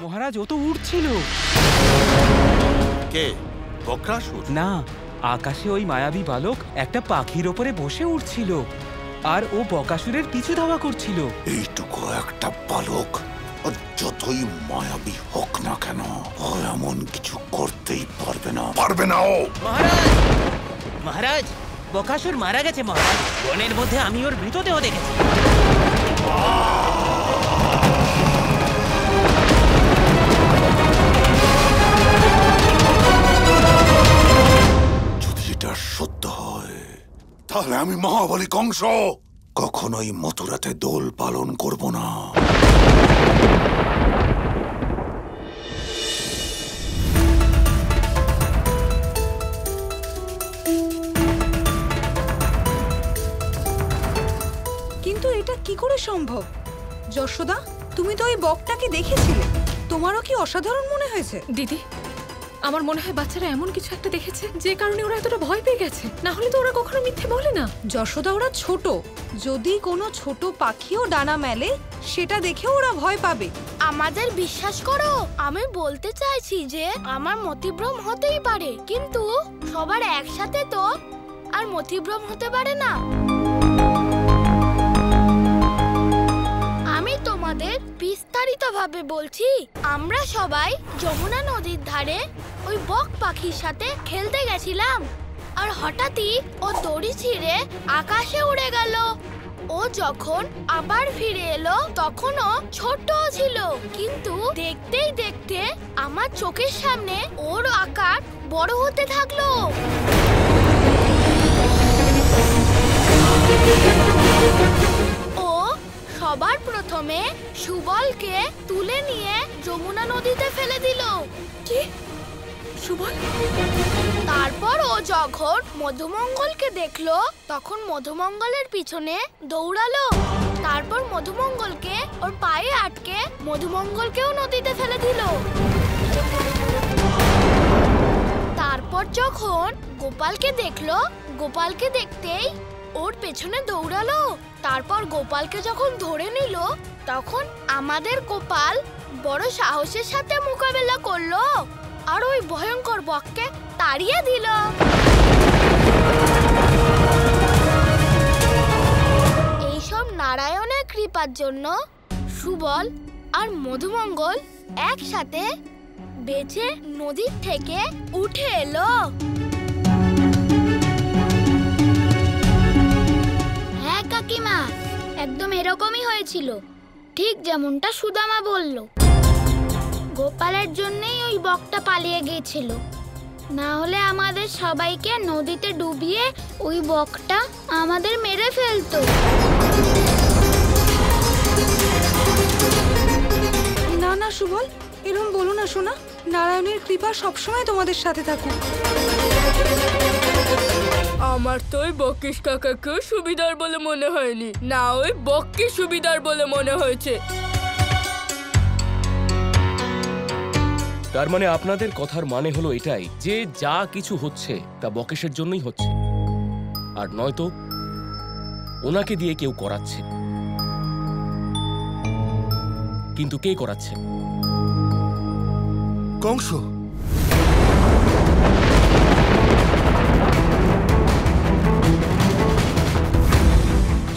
মহারাজ, ও তো উড়ছিল। কে? বক্রাসুর? না, আকাশে ওই মায়াবী বালক একটা পাখির ওপরে বসে উড়ছিল, আর ও বকাসুরের পিছু ধাওয়া করছিল। এইটুকু একটা বালক যতই মায়াবী হোক না কেন, ও এমন কিছু করতেই পারবে না। পারবে না ও। মহারাজ, মহারাজ, বকাসুর মারা গেছে মহারাজ। বনের মধ্যে আমি ওর মৃতদেহ দেখেছি। যদি এটা সত্য হয়, তাহলে আমি মহাবলী কংস কখনোই মথুরাতে দোল পালন করব না। কিন্তু এটা কি করে সম্ভব? যশোদা, তুমি তো ওই বকটাকে দেখেছিলে, তোমারও কি অসাধারণ মনে হয়েছে? দিদি, আমার মনে হয় বাচ্চারা এমন কিছু একটা দেখেছে যে কারণে ওরা এতটা ভয় পেয়ে গেছে। না হলে তো ওরা কখনো মিথ্যে বলে না। যশোদা, ওরা ছোট, যদি কোনো ছোট পাখিও ডানা মেলে সেটা দেখে ওরা ভয় পাবে। আমাদের বিশ্বাস করো, আমি বলতে চাইছি যে আমার মতিভ্রম হতেই পারে, কিন্তু সবার একসাথে তো আর মতিভ্রম হতে পারে না। আমি তোমাদের বিস্তারিতভাবে বলছি। আমরা সবাই যমুনা নদীর ধারে ওই বক পাখির সাথে খেলতে গেছিলাম, আর হঠাৎই ও দড়ি ছিঁড়ে আকাশে উড়ে গেল। ও যখন আবার ফিরে এলো তখনও ছোট ছিল, কিন্তু দেখতেই দেখতে আমার চোখের সামনে ওর আকার বড় হতে থাকলো। ও সবার প্রথমে সুবলকে তুলে নিয়ে যমুনা নদীতে ফেলে দিল। কি? সুবল? তারপর ও যখন মধুমঙ্গলকে দেখলো তখন মধুমঙ্গলের পিছনে দৌড়ালো। তারপর মধুমঙ্গলকে ওর পায়ে আটকে মধুমঙ্গলকেও নদীতে ফেলে দিল। তারপর যখন গোপালকে দেখলো, গোপালকে দেখতেই ওর পেছনে দৌড়ালো। তারপর গোপালকে যখন ধরে নিল তখন আমাদের গোপাল বড় সাহসের সাথে মোকাবেলা করলো আর ওই ভয়ঙ্কর বককে তাড়িয়ে দিল। এইসব নারায়ণের কৃপার জন্য সুবল আর মধুমঙ্গল একসাথে বেঁচে নদীর থেকে উঠে এলো। হ্যাঁ কাকিমা, একদম এরকমই হয়েছিল, ঠিক যেমনটা সুদামা বলল। গোপালের জন্যই ওই বকটা পালিয়ে গিয়েছিল, না হলে আমাদের সবাইকে নদীতে ডুবিয়ে ওই বকটা আমাদের মেরে ফেলতো। না না সুবল, এরকম বলো না সোনা। নারায়ণের কৃপা সবসময় তোমাদের সাথে থাকুক। আমার তো ওই বকিস কাকাকে সুবিধার বলে মনে হয়নি, না ওই বককে সুবিধার বলে মনে হয়েছে। তার মানে আপনাদের কথার মানে হলো এটাই যে যা কিছু হচ্ছে তা বকেশের জন্যই হচ্ছে, আর নয়তো ওনাকে দিয়ে কেউ করাচ্ছে। কিন্তু কে করাচ্ছে? কংস।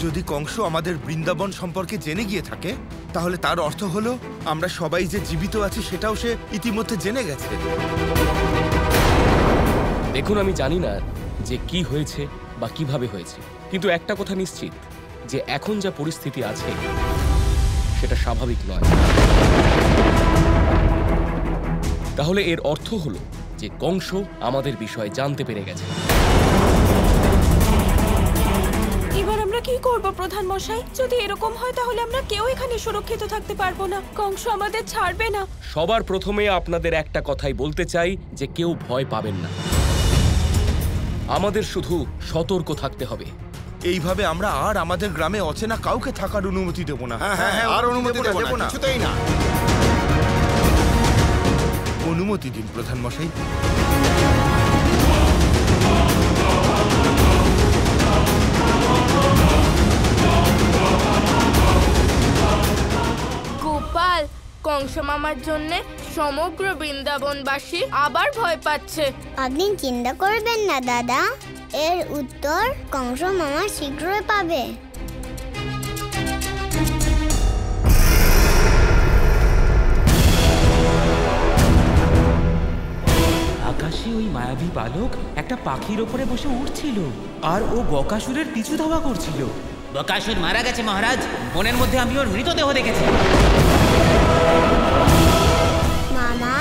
যদি কংস আমাদের বৃন্দাবন সম্পর্কে জেনে গিয়ে থাকে, তাহলে তার অর্থ হলো আমরা সবাই যে জীবিত আছি সেটাও সে ইতিমধ্যে জেনে গেছে। দেখুন, আমি জানি না যে কি হয়েছে বা কিভাবে হয়েছে, কিন্তু একটা কথা নিশ্চিত যে এখন যা পরিস্থিতি আছে সেটা স্বাভাবিক নয়। তাহলে এর অর্থ হলো যে কংস আমাদের বিষয়ে জানতে পেরে গেছে। এবার আমরা কি করব প্রধান মশাই? যদি এরকম হয় তাহলে আমরা কেউ এখানে সুরক্ষিত থাকতে পারবো না, কংস আমাদের ছাড়বে না। সবার প্রথমে আপনাদের একটা কথাই বলতে চাই যে কেউ ভয় পাবেন না, আমাদের শুধু সতর্ক থাকতে হবে। এইভাবে আমরা আর আমাদের গ্রামে অচেনা কাউকে থাকার অনুমতি দেব না। আর অনুমতি দেব না, কিছুতেই না। অনুমতি দিন প্রধান মশাই। গোপাল, কংস মামার জন্য সমগ্র বৃন্দাবনবাসী আবার ভয় পাচ্ছে। আপনি চিন্তা করবেন না দাদা, এর উত্তর কংস মামা শীঘ্রই পাবে। আকাশে ওই মায়াবী বালক একটা পাখির ওপরে বসে উঠছিল আর ও বকাসুরের পিছু ধাওয়া করছিল। বকাসুর মারা গেছে মহারাজ, বনের মধ্যে আমি ওর মৃতদেহ দেখেছি। মামা,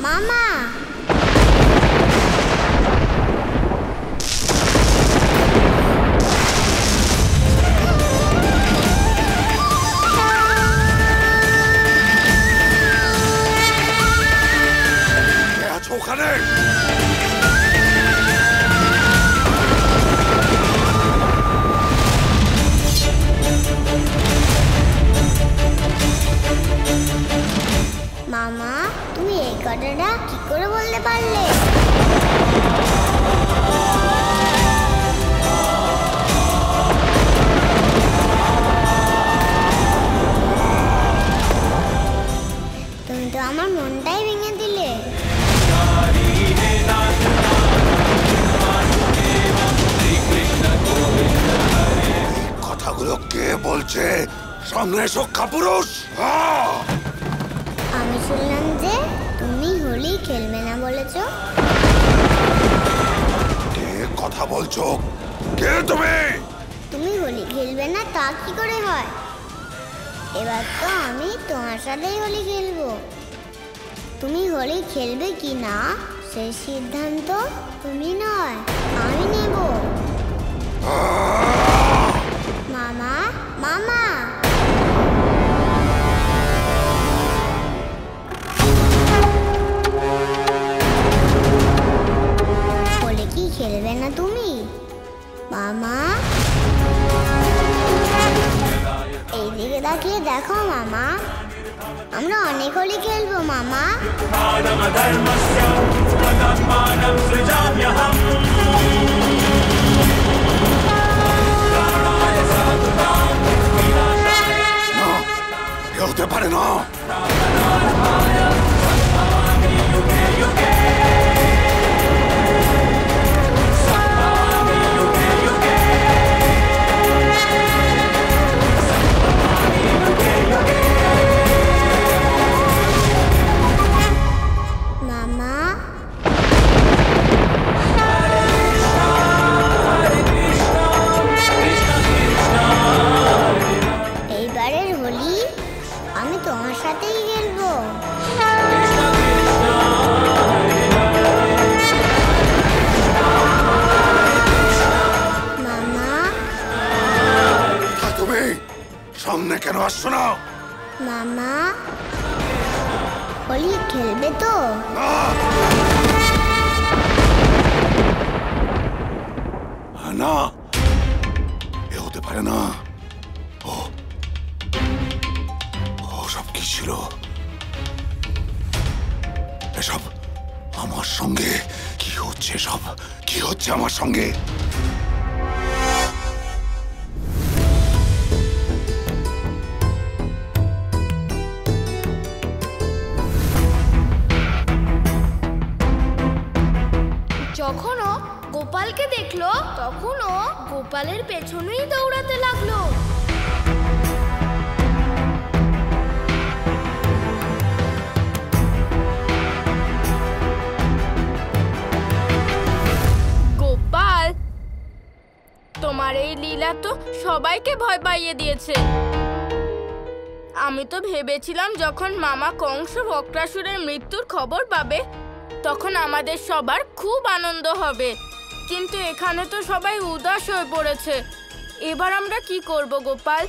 মামা, ওখানে মামা, তুমি এই কথাটা কি করে বলতে পারলে? তুমি তো আমার মনটাই ভেঙে দিলে। কথাগুলো কে বলছে? সামনে এসো কাপুরুষ। আমি শুনলাম যে তুমি হোলি খেলবে না বলেছো। কে কথা বলছো? কে তুমি? তুমি হোলি খেলবে না তা কি করে হয়? এবার তো আমি তোমার সাথেই হোলি খেলবো। তুমি হোলি খেলবে কি না সেই সিদ্ধান্ত তুমি নয়, আমি নেব। মামা, মামা, হোলি কি খেলবে না তুমি? মামা, এইদিকে তাকিয়ে দেখো মামা, আমরা অনেক হোলি খেলবো মামা। হতে পারে না। মামা, এইবারের হোলি আমি তোমার সাথেই খেলবো। মামা, তুমি সামনে কেন আসছো না? মামা, হোলি খেলবে তো? না, এ হতে পারে না। ও সব কি ছিল? এসব আমার সঙ্গে কি হচ্ছে? সব কি হচ্ছে আমার সঙ্গে? যখন ও গোপালকে দেখলো তখন ও গোপালের পেছনেই দৌড়াতে লাগলো। গোপাল, তোমার এই লীলা তো সবাইকে ভয় পাইয়ে দিয়েছে। আমি তো ভেবেছিলাম যখন মামা কংস বক্রাসুরের মৃত্যুর খবর পাবে তখন আমাদের সবার খুব আনন্দ হবে, কিন্তু এখানে তো সবাই উদাস হয়ে পড়েছে। এবার আমরা কি করব গোপাল?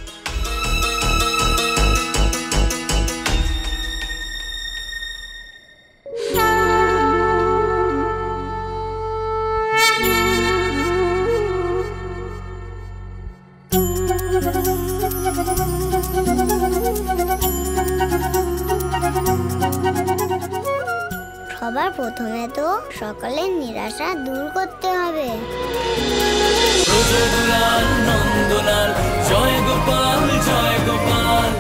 সবার প্রথমে তো সকলের নিরাশা দূর করতে হবে। নন্দলাল, জয় গোপাল, জয় গোপাল।